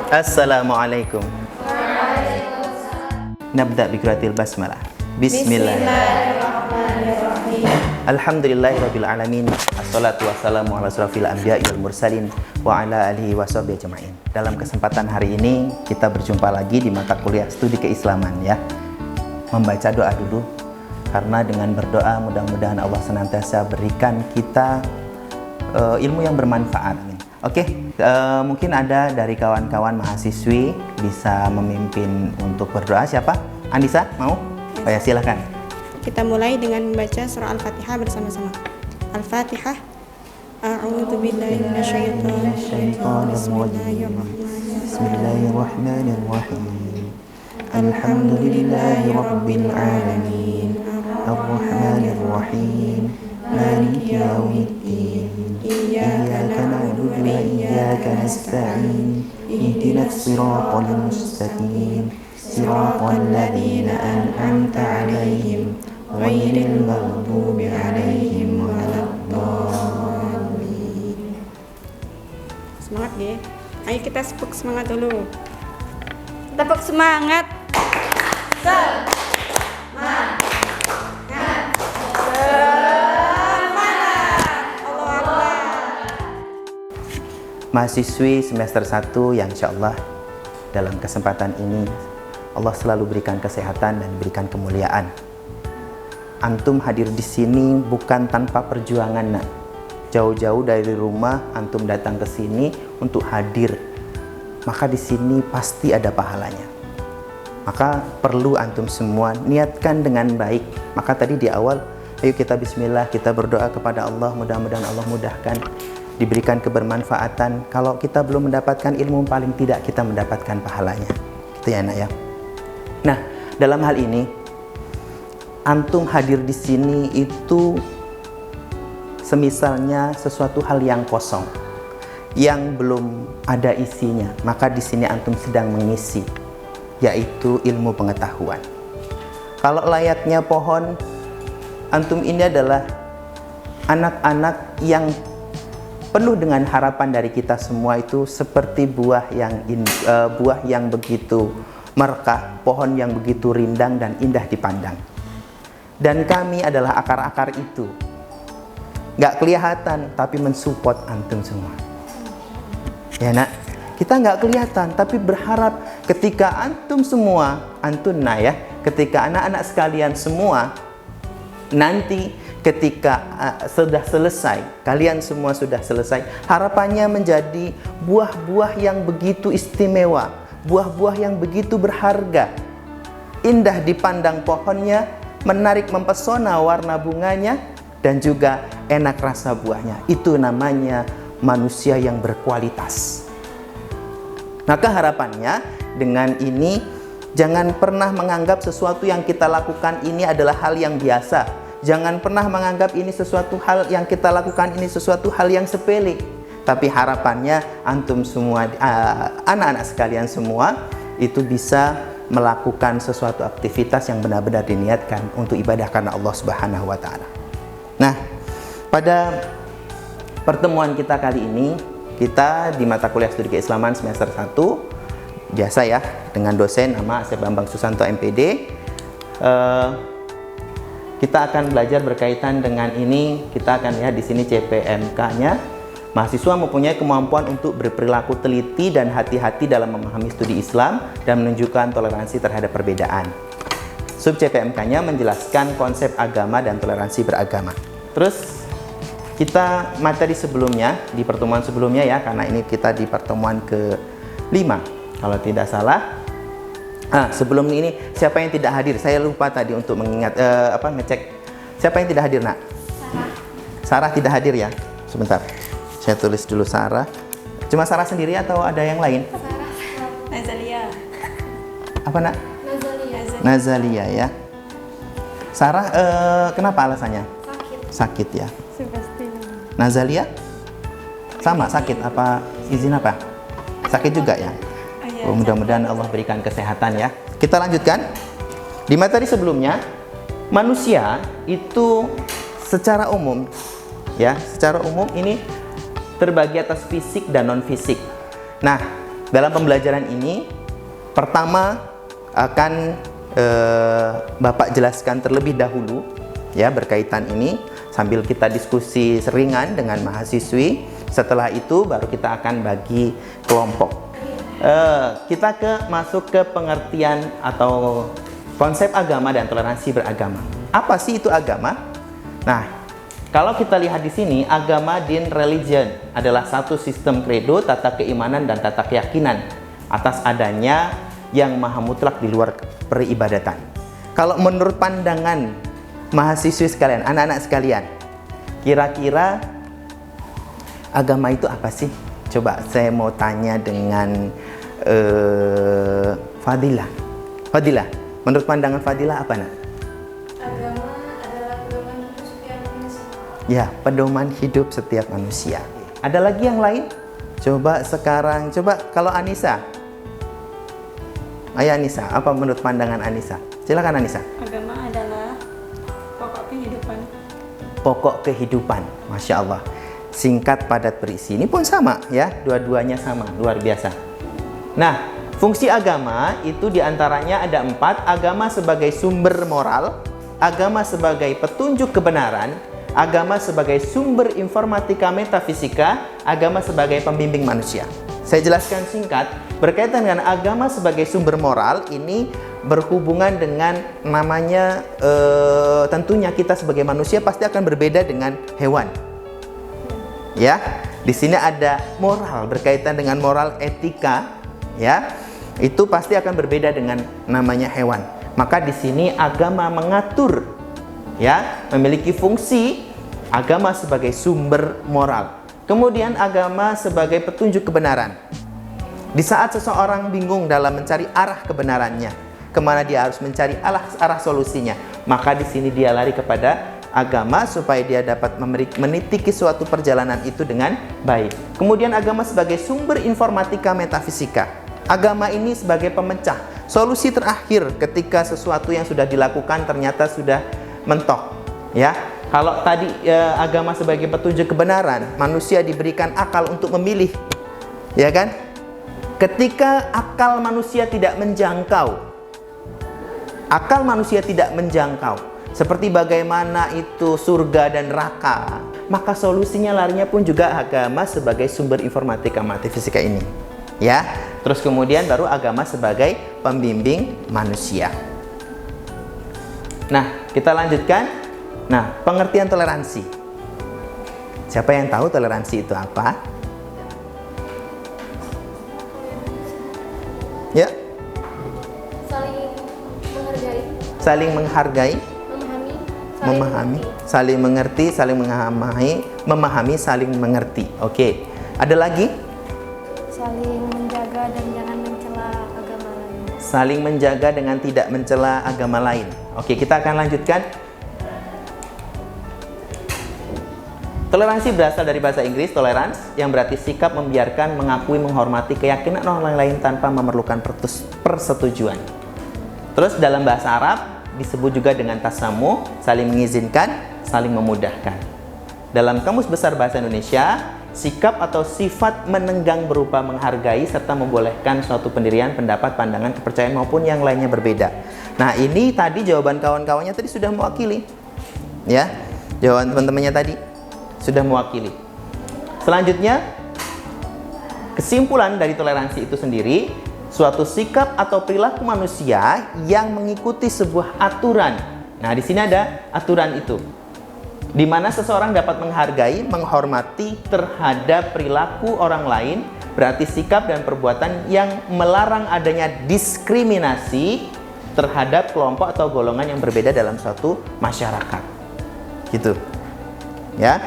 Assalamualaikum. Nabda biqiraatil basmalah. Bismillahirrahmanirrahim. Alhamdulillahirabbil alamin. Assalatu wassalamu ala asrofil anbiya'i wal mursalin wa ala alihi washabihi ajmain. Dalam kesempatan hari ini kita berjumpa lagi di mata kuliah studi keislaman ya. Membaca doa dulu karena dengan berdoa mudah-mudahan Allah senantiasa berikan kita ilmu yang bermanfaat. Oke, mungkin ada dari kawan-kawan mahasiswi bisa memimpin untuk berdoa. Siapa? Andisa mau? Oh ya, silakan. Kita mulai dengan membaca surah Al-Fatihah bersama-sama. Al-Fatihah. A'udzu billahi minasyaitonir rajim. Bismillahirrahmanirrahim. Alhamdulillahi rabbil alamin. Ar-Rahmanir Rahim. Maliki yaumiddin. Iyyaka na'budu wa iyyaka nasta'in. Ihdinas siratal mustaqim. Siratal ladzina an'amta 'alaihim ghairil maghdubi 'alaihim waladdallin. Semangat ya. Ayo kita tepuk semangat dulu. Tepuk semangat. Mahasiswi semester 1 yang insya Allah dalam kesempatan ini Allah selalu berikan kesehatan dan berikan kemuliaan. Antum hadir di sini bukan tanpa perjuangan nak. Jauh-jauh dari rumah antum datang ke sini untuk hadir. Maka di sini pasti ada pahalanya. Maka perlu antum semua niatkan dengan baik. Maka tadi di awal, ayo kita bismillah, kita berdoa kepada Allah, mudah-mudahan Allah mudahkan, diberikan kebermanfaatan. Kalau kita belum mendapatkan ilmu, paling tidak kita mendapatkan pahalanya. Gitu ya nak ya. Nah, dalam hal ini antum hadir di sini itu semisalnya sesuatu hal yang kosong, yang belum ada isinya, maka di sini antum sedang mengisi, yaitu ilmu pengetahuan. Kalau layaknya pohon, antum ini adalah anak-anak yang penuh dengan harapan dari kita semua, itu seperti buah yang begitu merekah, pohon yang begitu rindang dan indah dipandang. Dan kami adalah akar-akar itu. Nggak kelihatan, tapi mensupport antum semua. Ya nak, kita nggak kelihatan, tapi berharap ketika antum semua, ketika anak-anak sekalian semua, nanti ketika sudah selesai, kalian semua sudah selesai, harapannya menjadi buah-buah yang begitu istimewa, buah-buah yang begitu berharga, indah dipandang pohonnya, menarik mempesona warna bunganya, dan juga enak rasa buahnya. Itu namanya manusia yang berkualitas. Maka harapannya dengan ini, jangan pernah menganggap sesuatu yang kita lakukan ini adalah hal yang biasa. Jangan pernah menganggap ini sesuatu hal yang kita lakukan ini sesuatu hal yang sepele. Tapi harapannya antum semua, anak-anak sekalian semua, itu bisa melakukan sesuatu aktivitas yang benar-benar diniatkan untuk ibadah karena Allah Subhanahu wa Ta'ala. Nah, pada pertemuan kita kali ini, kita di mata kuliah studi keislaman semester 1, biasa ya, dengan dosen nama Asep Bambang Susanto MPD. Kita akan belajar berkaitan dengan ini. Kita akan lihat di sini CPMK-nya. Mahasiswa mempunyai kemampuan untuk berperilaku teliti dan hati-hati dalam memahami studi Islam dan menunjukkan toleransi terhadap perbedaan. Sub CPMK-nya menjelaskan konsep agama dan toleransi beragama. Terus kita materi sebelumnya, di pertemuan sebelumnya ya, karena ini kita di pertemuan ke-5 kalau tidak salah. Sebelum ini siapa yang tidak hadir? Saya lupa tadi untuk mengingat ngecek siapa yang tidak hadir nak? Sarah tidak hadir ya. Sebentar, saya tulis dulu Sarah. Cuma Sarah sendiri atau ada yang lain? Sarah. Nazalia. Apa nak? Nazalia. Nazalia ya. Sarah kenapa alasannya? Sakit ya. Nazalia? Sama sakit apa? Izin apa? Sakit juga ya? Mudah-mudahan Allah berikan kesehatan ya. Kita lanjutkan. Di materi sebelumnya, manusia itu secara umum ya, secara umum ini terbagi atas fisik dan non fisik. Nah, Dalam pembelajaran ini, pertama akan Bapak jelaskan terlebih dahulu ya berkaitan ini sambil kita diskusi seringan dengan mahasiswi. Setelah itu baru kita akan bagi kelompok. Kita masuk ke pengertian atau konsep agama dan toleransi beragama. Apa sih itu agama? Nah, kalau kita lihat di sini, agama, din, religion adalah satu sistem kredo, tata keimanan, dan tata keyakinan atas adanya yang maha mutlak di luar peribadatan. Kalau menurut pandangan mahasiswi sekalian, anak-anak sekalian, kira-kira agama itu apa sih? Coba saya mau tanya dengan Fadilah. Fadilah, menurut pandangan Fadilah apa nak? Agama adalah pedoman hidup setiap manusia. Ya, pedoman hidup setiap manusia. Ada lagi yang lain? Coba sekarang, coba kalau Anissa. Ayo Anissa, apa menurut pandangan Anissa? Silakan Anissa. Agama adalah pokok kehidupan. Pokok kehidupan, Masya Allah. Singkat, padat, berisi. Ini pun sama ya, dua-duanya sama, luar biasa. Nah, fungsi agama itu diantaranya ada 4. Agama sebagai sumber moral, agama sebagai petunjuk kebenaran, agama sebagai sumber informatika metafisika, agama sebagai pembimbing manusia. Saya jelaskan singkat, berkaitan dengan agama sebagai sumber moral, ini berhubungan dengan namanya, tentunya kita sebagai manusia pasti akan berbeda dengan hewan. Ya, di sini ada moral, berkaitan dengan moral etika, ya, itu pasti akan berbeda dengan namanya hewan. Maka di sini agama mengatur, ya, memiliki fungsi agama sebagai sumber moral. Kemudian agama sebagai petunjuk kebenaran. Di saat seseorang bingung dalam mencari arah kebenarannya, kemana dia harus mencari arah solusinya, maka di sini dia lari kepada agama supaya dia dapat menitiki suatu perjalanan itu dengan baik. Kemudian agama sebagai sumber informatika metafisika. Agama ini sebagai pemecah, solusi terakhir ketika sesuatu yang sudah dilakukan ternyata sudah mentok, ya. Kalau tadi agama sebagai petunjuk kebenaran, manusia diberikan akal untuk memilih, ya kan? Ketika akal manusia tidak menjangkau, seperti bagaimana itu surga dan neraka, maka solusinya larinya pun juga agama sebagai sumber informatika metafisika ini, ya. Terus kemudian baru agama sebagai pembimbing manusia. Nah, kita lanjutkan. Nah, pengertian toleransi. Siapa yang tahu toleransi itu apa? Ya. Saling menghargai. Memahami, saling mengerti, saling memahami, saling mengerti. Oke. Ada lagi? Saling menjaga dan jangan mencela agama lain. Saling menjaga dengan tidak mencela agama lain. Oke, kita akan lanjutkan. Toleransi berasal dari bahasa Inggris tolerance, yang berarti sikap membiarkan, mengakui, menghormati keyakinan orang lain tanpa memerlukan persetujuan. Terus dalam bahasa Arab disebut juga dengan tasamuh, saling mengizinkan, saling memudahkan. Dalam Kamus Besar Bahasa Indonesia, sikap atau sifat menenggang berupa menghargai serta membolehkan suatu pendirian, pendapat, pandangan, kepercayaan maupun yang lainnya berbeda. Nah, ini tadi jawaban kawan-kawannya tadi sudah mewakili. Ya, jawaban teman-temannya tadi sudah mewakili. Selanjutnya, kesimpulan dari toleransi itu sendiri, suatu sikap atau perilaku manusia yang mengikuti sebuah aturan. Nah, di sini ada aturan itu, di mana seseorang dapat menghargai, menghormati terhadap perilaku orang lain, berarti sikap dan perbuatan yang melarang adanya diskriminasi terhadap kelompok atau golongan yang berbeda dalam suatu masyarakat. Gitu. Ya.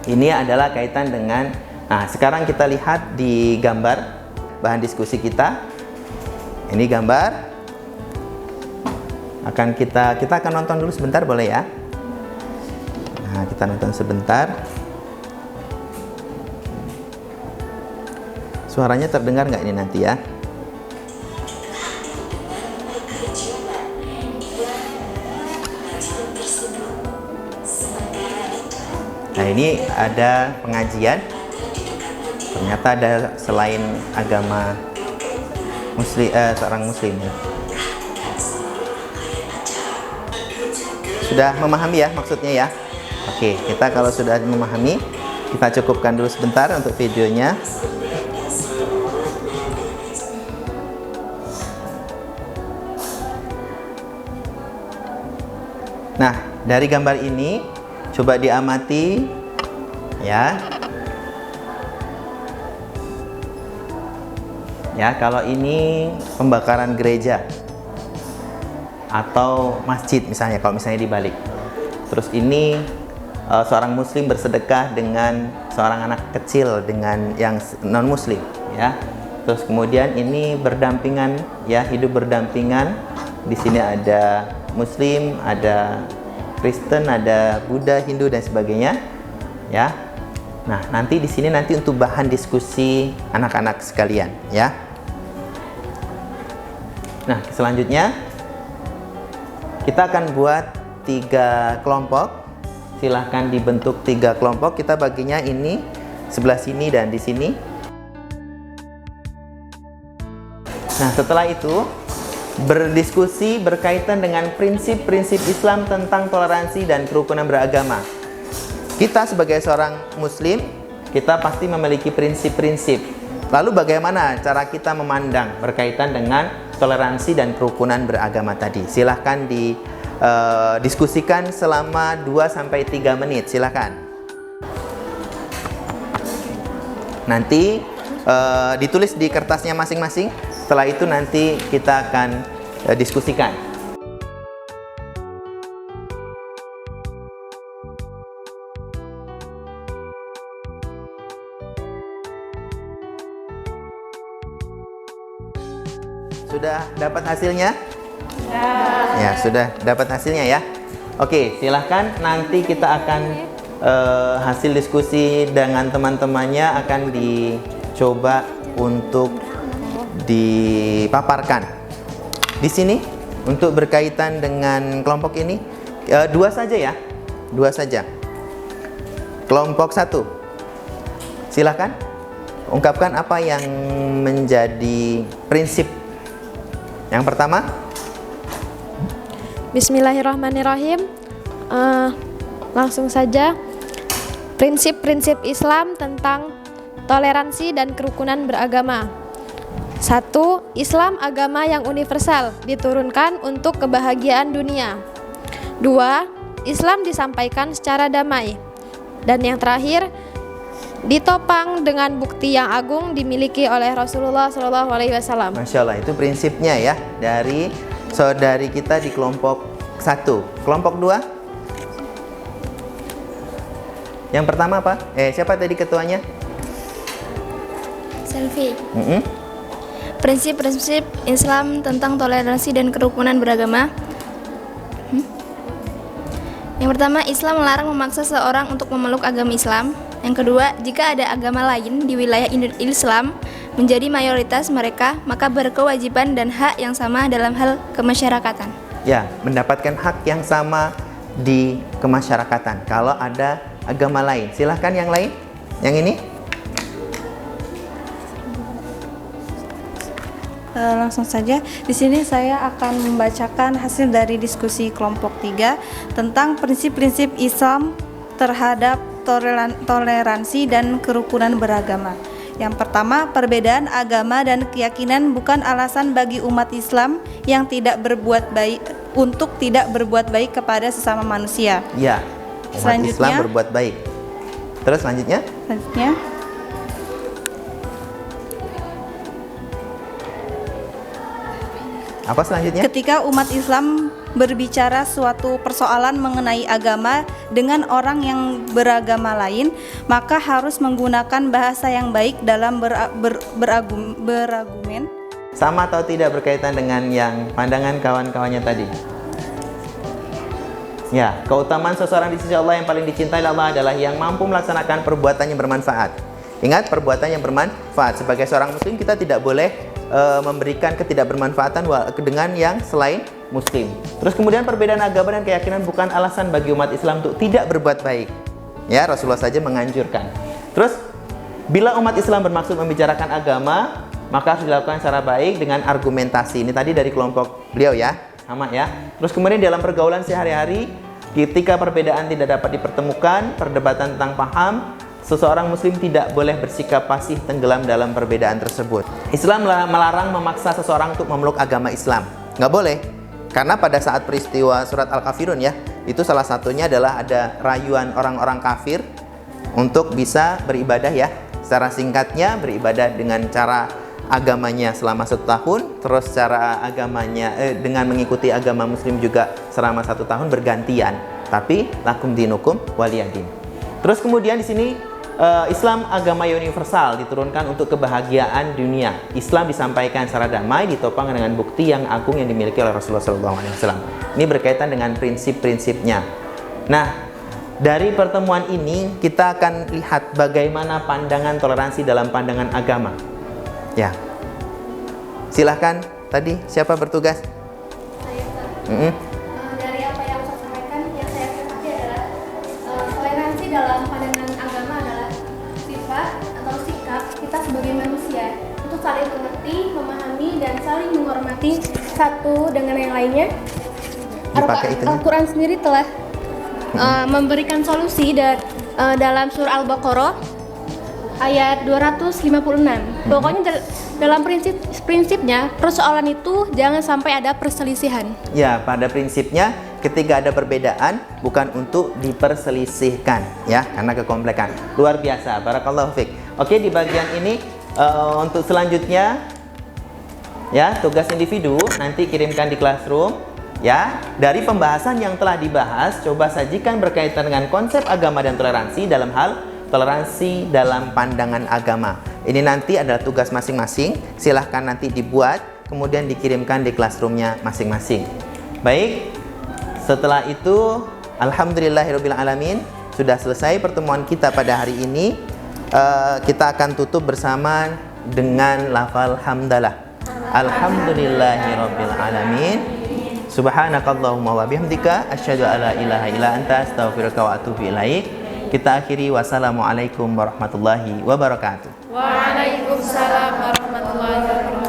Ini adalah kaitan dengan, nah sekarang kita lihat di gambar bahan diskusi kita. Ini gambar. Kita akan nonton dulu sebentar, boleh ya? Nah, kita nonton sebentar. Suaranya terdengar nggak ini nanti ya? Nah, ini ada pengajian ternyata ada selain agama muslim, seorang muslim ya. Sudah memahami ya maksudnya ya? Oke, kita kalau sudah memahami, kita cukupkan dulu sebentar untuk videonya. Nah, dari gambar ini coba diamati ya. Ya, kalau ini pembakaran gereja atau masjid misalnya, kalau misalnya dibalik. Terus ini seorang muslim bersedekah dengan seorang anak kecil dengan yang non muslim ya. Terus kemudian ini berdampingan ya, hidup berdampingan. Di sini ada muslim, ada Kristen, ada Buddha, Hindu dan sebagainya ya. Nah, nanti di sini nanti untuk bahan diskusi anak-anak sekalian ya. Nah, selanjutnya kita akan buat 3 kelompok. Silahkan dibentuk 3 kelompok. Kita baginya ini sebelah sini dan di sini. Nah, setelah itu berdiskusi berkaitan dengan prinsip-prinsip Islam tentang toleransi dan kerukunan beragama. Kita sebagai seorang muslim, kita pasti memiliki prinsip-prinsip. Lalu bagaimana cara kita memandang berkaitan dengan toleransi dan kerukunan beragama tadi? Silahkan didiskusikan selama 2-3 menit. Silahkan. Nanti ditulis di kertasnya masing-masing. Setelah itu nanti kita akan diskusikan. Sudah dapat hasilnya? Ya, sudah dapat hasilnya ya. Oke, silahkan nanti kita akan hasil diskusi dengan teman-temannya akan dicoba untuk dipaparkan. Di sini untuk berkaitan dengan kelompok ini 2 saja ya. 2 saja. Kelompok 1. Silahkan ungkapkan apa yang menjadi prinsip. Yang pertama, Bismillahirrahmanirrahim. Langsung saja. Prinsip-prinsip Islam tentang toleransi dan kerukunan beragama. 1. Islam agama yang universal, diturunkan untuk kebahagiaan dunia. 2. Islam disampaikan secara damai. Dan yang terakhir, ditopang dengan bukti yang agung dimiliki oleh Rasulullah SAW. Masya Allah, itu prinsipnya ya dari saudari kita di kelompok 1. Kelompok 2? Yang pertama apa? Siapa tadi ketuanya? Selfie. Prinsip-prinsip Islam tentang toleransi dan kerukunan beragama. Yang pertama, Islam melarang memaksa seorang untuk memeluk agama Islam. Yang kedua, jika ada agama lain di wilayah Islam menjadi mayoritas mereka, maka berkewajiban dan hak yang sama dalam hal kemasyarakatan. Ya, mendapatkan hak yang sama di kemasyarakatan kalau ada agama lain. Silahkan yang lain. Yang ini? Langsung saja, di sini saya akan membacakan hasil dari diskusi kelompok 3 tentang prinsip-prinsip Islam terhadap toleransi dan kerukunan beragama. Yang pertama, perbedaan agama dan keyakinan bukan alasan bagi umat Islam yang tidak berbuat baik untuk tidak berbuat baik kepada sesama manusia. Ya, umat Islam berbuat baik. Terus selanjutnya? Apa selanjutnya? Ketika umat Islam berbicara suatu persoalan mengenai agama dengan orang yang beragama lain, maka harus menggunakan bahasa yang baik dalam berargumen. Sama atau tidak berkaitan dengan yang pandangan kawan-kawannya tadi? Ya, keutamaan seseorang di sisi Allah yang paling dicintai Allah adalah yang mampu melaksanakan perbuatan yang bermanfaat. Ingat, perbuatan yang bermanfaat. Sebagai seorang muslim kita tidak boleh memberikan ketidakbermanfaatan dengan yang selain muslim. Terus kemudian perbedaan agama dan keyakinan bukan alasan bagi umat Islam untuk tidak berbuat baik. Ya, Rasulullah saja menganjurkan. Terus Bila umat Islam bermaksud membicarakan agama, maka harus dilakukan secara baik dengan argumentasi. Ini tadi dari kelompok beliau ya, sama ya. Terus kemudian dalam pergaulan sehari-hari, ketika perbedaan tidak dapat dipertemukan, perdebatan tentang paham, seseorang muslim tidak boleh bersikap pasif tenggelam dalam perbedaan tersebut. Islam melarang memaksa seseorang untuk memeluk agama Islam. Nggak boleh. Karena pada saat peristiwa surat Al-Kafirun ya, itu salah satunya adalah ada rayuan orang-orang kafir untuk bisa beribadah ya. Secara singkatnya beribadah dengan cara agamanya selama 1 tahun, terus cara agamanya dengan mengikuti agama muslim juga selama 1 tahun bergantian. Tapi lakum dinukum waliyadin. Terus kemudian di sini Islam agama universal diturunkan untuk kebahagiaan dunia. Islam disampaikan secara damai ditopang dengan bukti yang agung yang dimiliki oleh Rasulullah SAW. Ini berkaitan dengan prinsip-prinsipnya. Nah, dari pertemuan ini kita akan lihat bagaimana pandangan toleransi dalam pandangan agama. Ya, silahkan. Tadi siapa bertugas? Dari apa yang saya sampaikan, yang saya cermati adalah toleransi dalam pandangan agama adalah sifat atau sikap kita sebagai manusia untuk saling mengerti, memahami, dan saling menghormati satu dengan yang lainnya. Al-Quran sendiri telah memberikan solusi dalam surah Al-Baqarah ayat 256. Pokoknya dalam prinsipnya persoalan itu jangan sampai ada perselisihan. Ya, pada prinsipnya ketika ada perbedaan bukan untuk diperselisihkan ya, karena kekomplekan. Luar biasa. Barakallahu fiik. Oke, di bagian ini untuk selanjutnya ya, tugas individu nanti kirimkan di classroom. Ya, dari pembahasan yang telah dibahas, coba sajikan berkaitan dengan konsep agama dan toleransi dalam hal toleransi dalam pandangan agama. Ini nanti adalah tugas masing-masing. Silahkan nanti dibuat, kemudian dikirimkan di classroomnya masing-masing. Baik, setelah itu, alhamdulillahirabbil alamin, sudah selesai pertemuan kita pada hari ini. Kita akan tutup bersama dengan lafal hamdalah. Alhamdulillahirabbil alamin. Subhanakallahumma wa bihamdika asyhadu alla ilaha illa anta astaghfiruka wa atubu ilaik. Kita akhiri wassalamualaikum warahmatullahi wabarakatuh. Waalaikumsalam warahmatullahi wabarakatuh.